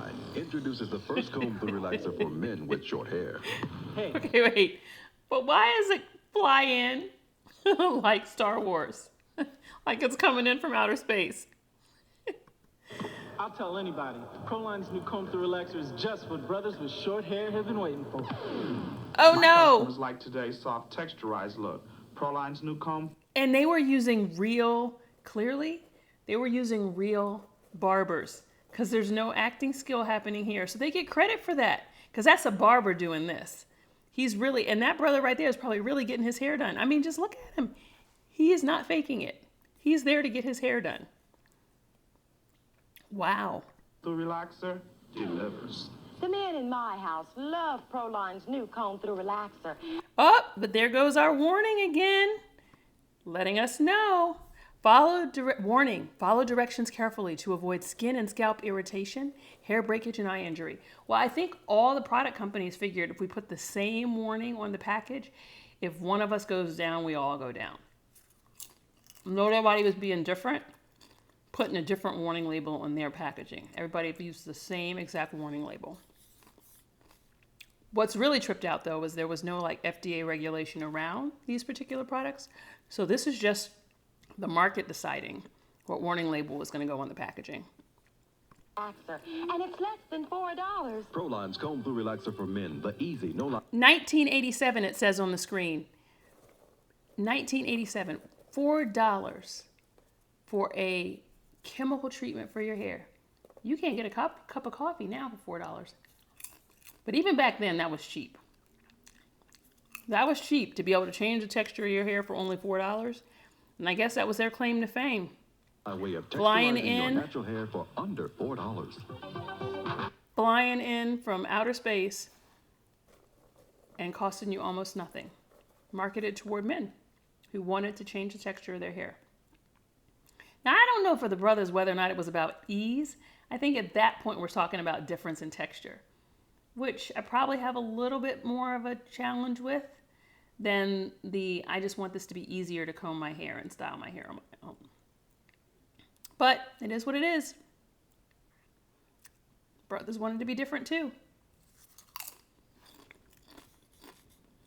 Line introduces the first comb through relaxer for men with short hair. Hey, Okay, wait. But why is it fly in like Star Wars? Like it's coming in from outer space. I'll tell anybody. Proline's new comb through relaxer is just what brothers with short hair have been waiting for. Oh My no. customers like today's soft, texturized look. Proline's new comb. And they were using clearly, they were using real barbers because there's no acting skill happening here. So they get credit for that because that's a barber doing this. He's really, and that brother right there is probably really getting his hair done. I mean, just look at him. He is not faking it. He's there to get his hair done. Wow. Through relaxer delivers. The men in my house love Proline's new comb through relaxer. Oh, but there goes our warning again, letting us know. Warning, follow directions carefully to avoid skin and scalp irritation, hair breakage, and eye injury. Well, I think all the product companies figured if we put the same warning on the package, if one of us goes down, we all go down. Nobody was being different, putting a different warning label on their packaging. Everybody used the same exact warning label. What's really tripped out though is there was no like FDA regulation around these particular products. So this is just the market deciding what warning label was going to go on the packaging. Relaxer, and it's less than $4. Proline's comb through relaxer for men, the easy, no line. 1987 it says on the screen. 1987, $4 for a chemical treatment for your hair. You can't get a cup of coffee now for $4. But even back then, that was cheap. That was cheap to be able to change the texture of your hair for only $4. And I guess that was their claim to fame. By way of Flying texturizing your in. natural hair for under $4. Flying in from outer space and costing you almost nothing. Marketed toward men who wanted to change the texture of their hair. Now, I don't know for the brothers whether or not it was about ease. I think at that point we're talking about difference in texture, which I probably have a little bit more of a challenge with than I just want this to be easier to comb my hair and style my hair on my own. But it is what it is. Brothers wanted to be different too.